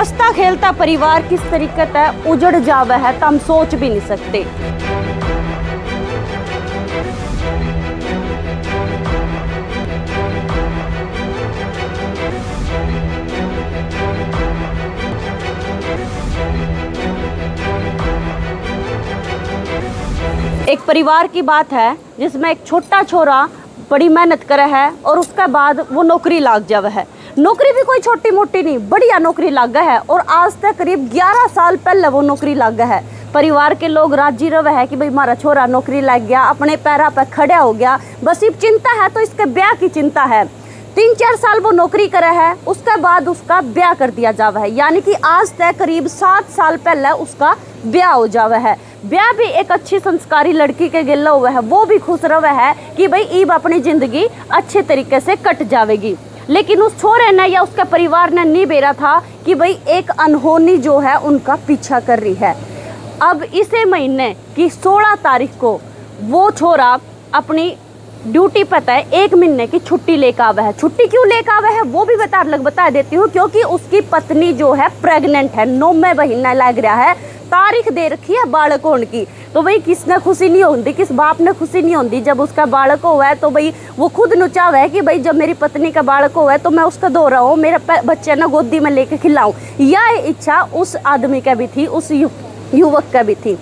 हंसता खेलता परिवार किस तरीके से उजड़ जावे है तो हम सोच भी नहीं सकते। एक परिवार की बात है जिसमें एक छोटा छोरा बड़ी मेहनत करे है और उसके बाद वो नौकरी लाग जावे है। नौकरी भी कोई छोटी मोटी नहीं, बढ़िया नौकरी लाग है और आज तक करीब 11 साल पहले वो नौकरी लाग है। परिवार के लोग राजी रहे है कि भाई हमारा छोरा नौकरी लग गया, अपने पैरों पर खड़ा हो गया, बस अब चिंता है तो इसके ब्याह की चिंता है। 3-4 साल वो नौकरी करे है, उसके बाद उसका ब्याह कर दिया जावा है, यानी कि आज तक करीब 7 साल पहले उसका ब्याह हो जावा है। ब्याह भी एक अच्छी संस्कारी लड़की के गिल्ला हुआ है, वो भी खुश रहा है कि भाई ईब अपनी जिंदगी अच्छे तरीके से कट जाएगी। लेकिन उस छोरे ने या उसके परिवार ने नहीं बेरा था कि भाई एक अनहोनी जो है उनका पीछा कर रही है। अब इसी महीने की 16 तारीख को वो छोरा अपनी ड्यूटी पता है 1 महीने की छुट्टी लेकर आवा है। छुट्टी क्यों लेकर आवा है वो भी बता देती हूँ, क्योंकि उसकी पत्नी जो है प्रेग्नेंट है, 9वें महीना लग रहा है, तारीख दे रखी है बालक होने की। तो भाई किसने खुशी नहीं होती, किस बाप ने खुशी नहीं होती जब उसका बालक हुआ है। तो भाई वो खुद नुचावा है कि भाई जब मेरी पत्नी का बालक हुआ है तो मैं उसका दो रहा हूँ, मेरे बच्चे ना गोदी में लेके खिलाऊं। यह इच्छा उस आदमी का भी थी, उस युवक का भी थी।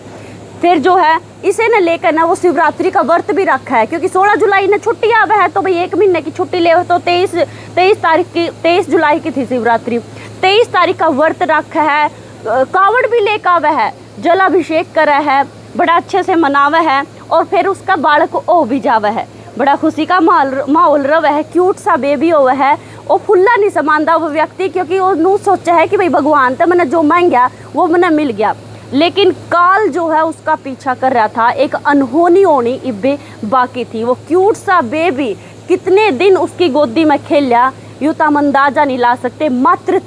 फिर जो है इसे ने लेकर ना वो शिवरात्रि का व्रत भी रखा है, क्योंकि 16 जुलाई ने छुट्टी आवा है तो भाई 1 महीने की छुट्टी ले तो 23 जुलाई की थी शिवरात्रि। 23 तारीख का व्रत रखा है, कावड़ भी लेकर आवा है, जलाभिषेक करा है, बड़ा अच्छे से मनावा है और फिर उसका बालक हो भी जावा है। बड़ा खुशी का माहौल रहा है, क्यूट सा बेबी हुआ है। वो फुल्ला नहीं समानता वो व्यक्ति, क्योंकि वो सोचा है कि भाई भगवान तो मैंने जो मांग गया वो मैंने मिल गया। लेकिन काल जो है उसका पीछा कर रहा था, एक अनहोनी होनी इब्बे बाकी थी। वो क्यूट सा बेबी कितने दिन उसकी गोदी में खेला यूँ तो हम अंदाजा नहीं ला सकते। मात्र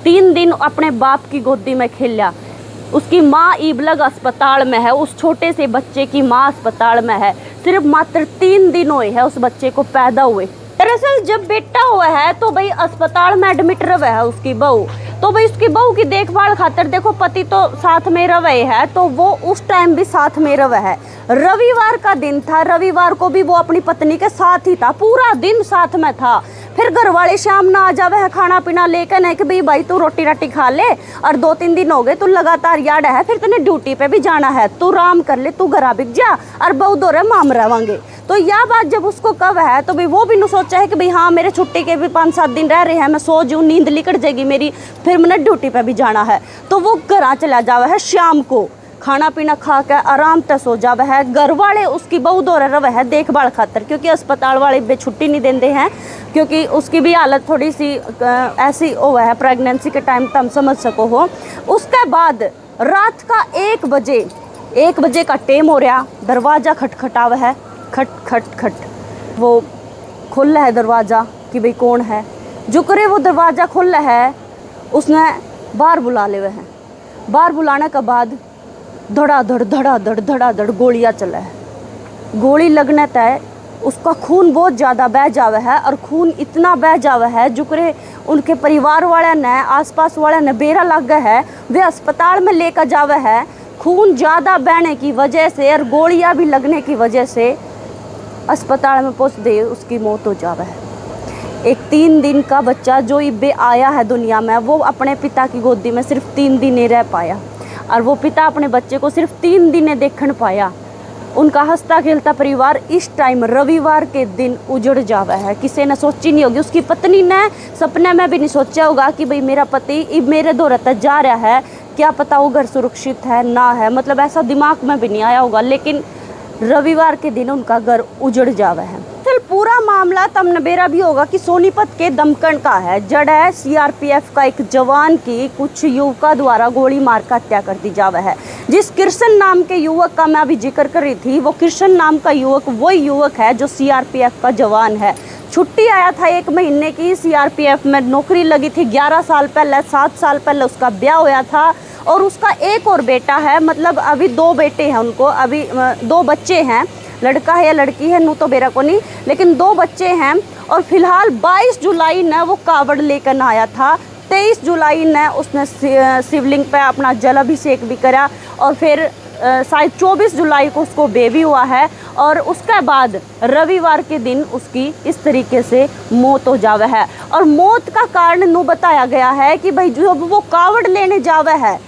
3 दिन अपने बाप की गोदी में खेला। उसकी माँ ईबलग अस्पताल में है, उस छोटे से बच्चे की माँ अस्पताल में है। सिर्फ मात्र 3 दिन हुए हैं उस बच्चे को पैदा हुए। दरअसल जब बेटा हुआ है तो भाई अस्पताल में एडमिट रहा है उसकी बहू। तो भाई उसकी बहू की देखभाल खातिर देखो पति तो साथ में रहे है, तो वो उस टाइम भी साथ में रहे है। रविवार का दिन था, रविवार को भी वो अपनी पत्नी के साथ ही था, पूरा दिन साथ में था। फिर घर वाले शाम ना आ जावे है खाना पीना लेकर, नहीं कि भाई तू रोटी राटी खा ले और 2-3 दिन हो गए तू लगातार याद है, फिर तूने ड्यूटी पे भी जाना है, तू आराम कर ले, तू घर बिक जा और बहु दो माम रहेंगे। तो यह बात जब उसको कब है तो भाई वो भी न सोचा है कि भाई हाँ मेरे छुट्टी के भी 5-7 दिन रह रहे हैं, मैं सो जाऊँ, नींद निकट जाएगी मेरी, फिर मैंने ड्यूटी पे भी जाना है। तो वो घर चला जावा है, शाम को खाना पीना खा के आराम से सो जावा है। घर वाले उसकी बहु दौरे रहे है देखभाल खातर, क्योंकि अस्पताल वाले बे छुट्टी नहीं देते हैं, क्योंकि उसकी भी हालत थोड़ी सी ऐसी हुआ है प्रेगनेंसी के टाइम तुम समझ सको हो। उसके बाद रात का 1 बजे का टाइम हो रहा, दरवाज़ा खटखटावा है, खट खट खट। वो खुल है दरवाज़ा कि भाई कौन है। जो करे वो दरवाज़ा खुल है, उसने बाहर बुला ले हैं। बाहर बुलाने के बाद धड़ाधड़ गोलियाँ चला है। गोली लगने तय उसका खून बहुत ज़्यादा बह जावा है, और खून इतना बह जावा है जो करे उनके परिवार वाले ने, आसपास वाले ने बेरा लग गया है, वे अस्पताल में लेकर जावे है। खून ज़्यादा बहने की वजह से और गोलियाँ भी लगने की वजह से अस्पताल में पहुँच दे उसकी मौत हो जावा है। एक 3 दिन का बच्चा जो इब्बे आया है दुनिया में, वो अपने पिता की गोदी में सिर्फ 3 दिन ही रह पाया, और वो पिता अपने बच्चे को सिर्फ 3 दिन देखने पाया। उनका हंसता खेलता परिवार इस टाइम रविवार के दिन उजड़ जावा है। किसी ने सोची नहीं होगी, उसकी पत्नी ने सपने में भी नहीं सोचा होगा कि भाई मेरा पति इब मेरे दौरे तक जा रहा है, क्या पता वो घर सुरक्षित है ना है, मतलब ऐसा दिमाग में भी नहीं आया होगा। लेकिन रविवार के दिन उनका घर उजड़ जावा है। चल पूरा मामला तमने बेरा भी होगा कि सोनीपत के दमकन का है। जड़ है सीआरपीएफ का एक जवान की कुछ युवकों द्वारा गोली मार कर हत्या कर दी जावा है। जिस कृष्ण नाम के युवक का मैं अभी जिक्र कर रही थी, वो कृष्ण नाम का युवक वही युवक है जो सीआरपीएफ का जवान है। छुट्टी आया था 1 महीने की, सीआरपीएफ में नौकरी लगी थी 11 साल पहले, 7 साल पहले उसका ब्याह होया था, और उसका एक और बेटा है, मतलब अभी 2 बेटे हैं उनको, अभी 2 बच्चे हैं, लड़का है या लड़की है नू तो बेरा को नहीं, लेकिन 2 बच्चे हैं। और फिलहाल 22 जुलाई ने वो कावड़ लेकर आया था 23 जुलाई ने उसने शिवलिंग पे अपना जलाभिषेक भी करा और फिर शायद 24 जुलाई को उसको बेबी हुआ है और उसके बाद रविवार के दिन उसकी इस तरीके से मौत हो जावे है। और मौत का कारण नू बताया गया है कि भाई जब वो कावड़ लेने जावे है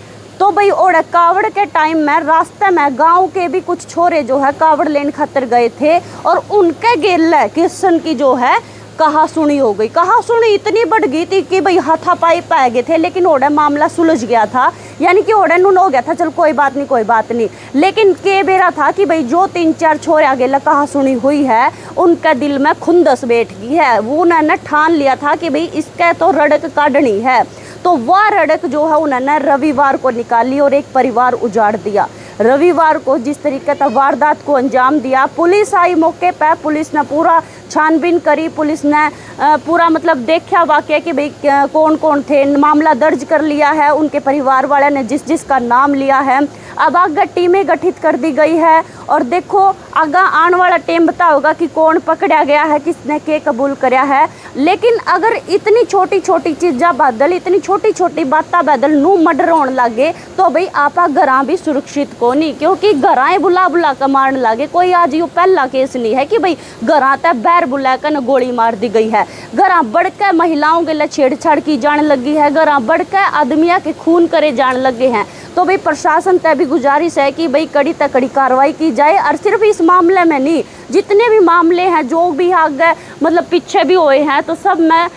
तो भाई और कावड़ के टाइम में रास्ते में गांव के भी कुछ छोरे जो है कावड़ लेने खातर गए थे और उनके गेले किशन की जो है कहा सुनी हो गई। कहा सुनी इतनी बढ़ गई थी कि भाई हाथापाई पा गए थे, लेकिन ओडे मामला सुलझ गया था, यानी कि ओडे नून हो गया था, चल कोई बात नहीं कोई बात नहीं। लेकिन के बेरा था कि भाई जो 3-4 छोरे आगे कहा सुनी हुई है उनके दिल में खुंदस बैठ गई है। वो उन्होंने ठान लिया था कि भाई इसके तो रड़क काटनी है। तो वह रड़क जो है उन्होंने रविवार को निकाली और एक परिवार उजाड़ दिया। रविवार को जिस तरीके से वारदात को अंजाम दिया, पुलिस आई मौके पर, पुलिस ने पूरा छानबीन करी, पुलिस ने पूरा मतलब देखा वाकया कि भाई कौन कौन थे, मामला दर्ज कर लिया है। उनके परिवार वाले ने जिस जिसका नाम लिया है, अब आगे टीमें गठित कर दी गई है और देखो आगा आने वाला टाइम बताओगा कि कौन पकड़ा गया है, किसने के कबूल कराया है। लेकिन अगर इतनी छोटी छोटी चीज़ा बदल, इतनी छोटी छोटी बातें बदल नू मर्डर होने लगे तो भाई आपा घरां भी सुरक्षित को नहीं, क्योंकि घरां बुला बुला कर मारने लगे। कोई आज यो पहला केस नहीं है कि भाई घरां तक बैर बुला कर गोली मार दी गई है। घरां बढ़ के महिलाओं के लिए छेड़छाड़ की जाने लगी है, घरां बढ़ के आदमिया के खून करे जाने लगे हैं। तो भाई प्रशासन तय भी गुजारिश है कि भाई कड़ी तक कड़ी कार्रवाई की जाए। और सिर्फ इस मामले में नहीं, जितने भी मामले हैं जो भी आगे मतलब पीछे भी हुए हैं तो सब में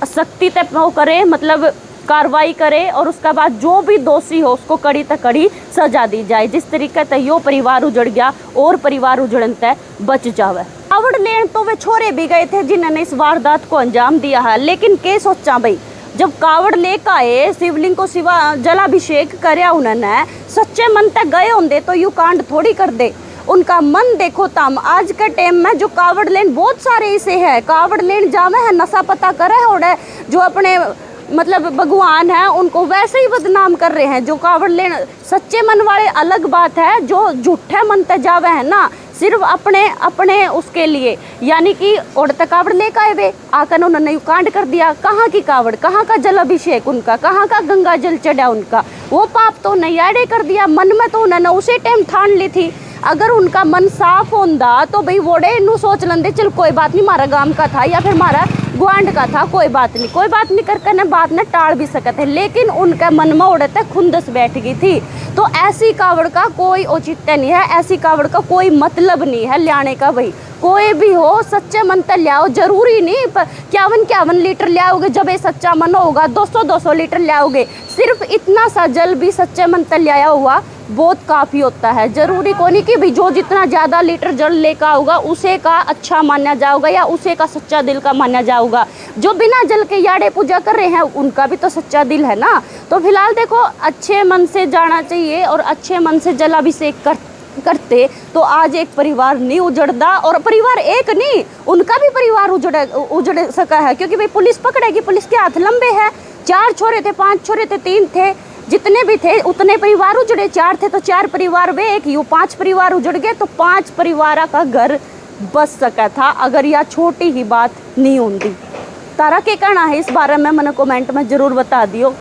सख्ती तक वो करे, मतलब कार्रवाई करे और उसके बाद जो भी दोषी हो उसको कड़ी तक कड़ी सजा दी जाए। जिस तरीके से यो परिवार उजड़ गया और परिवार उजड़न तय बच जावे। कावड़ लेन तो वे छोरे भी गए थे जिन्होंने इस वारदात को अंजाम दिया है, लेकिन के सोचा भाई जब कावड़ लेकर आए शिवलिंग को शिवा जलाभिषेक करया उन्होंने, सच्चे मन तक गए होंगे तो यू कांड थोड़ी कर दे। उनका मन देखो तम आज के टाइम में जो कावड़ लेन बहुत सारे ऐसे है, कावड़ लेन जावे है नशा पता करे और जो अपने मतलब भगवान है उनको वैसे ही बदनाम कर रहे हैं। जो कावड़ लेन सच्चे मन वाले अलग बात है, जो झूठे मन तक जावे है ना सिर्फ अपने अपने उसके लिए, यानी कि उड़ते कावड़ लेकर आए वे आकर उन्होंने कांड कर दिया। कहाँ की कावड़, कहाँ का जलाभिषेक उनका, कहाँ का गंगा जल चढ़ा उनका, वो पाप तो नैयाड़े कर दिया। मन में तो उन्होंने उसी टाइम ठान ली थी। अगर उनका मन साफ होंदा तो भाई वोड़े नू सोच लेंदे चल कोई बात नहीं, मारा गांव का था या फिर मारा गुआंड का था, कोई बात नहीं करके न बात न टाल भी सकते। लेकिन उनके मन में उड़ते खुंदस बैठ गई थी। तो ऐसी कावड़ का कोई औचित्य नहीं है, ऐसी कावड़ का कोई मतलब नहीं है लाने का। भाई कोई भी हो सच्चे मन तक लियाओ, जरूरी नहीं 51 लीटर लियाओगे जब ये सच्चा मन होगा, 200 लीटर लियाओगे। सिर्फ इतना सा जल भी सच्चे मन तक लिया हुआ बहुत काफ़ी होता है। जरूरी को नहीं कि भाई जो जितना ज़्यादा लीटर जल लेकर आओगा उसे का अच्छा माना जाओगा या उसे का सच्चा दिल का माना जाओगा। जो बिना जल के याड़े पूजा कर रहे हैं उनका भी तो सच्चा दिल है ना। तो फिलहाल देखो अच्छे मन से जाना चाहिए और अच्छे मन से जलाभिषेक करते तो आज एक परिवार नहीं उजड़दा। और परिवार एक नहीं, उनका भी परिवार उजड़ सका है, क्योंकि भाई पुलिस पकड़ेगी, पुलिस के हाथ लंबे हैं। 4 छोरे थे, 5 छोरे थे, 3 थे, जितने भी थे उतने परिवार उजड़े। 4 थे तो 4 परिवार वे, एक यू 5 परिवार उजड़ गए तो 5 परिवार का घर बच सका था अगर यह छोटी ही बात नहीं होती। तारा के कहना है इस बारे में मैंने कमेंट में जरूर बता दियो।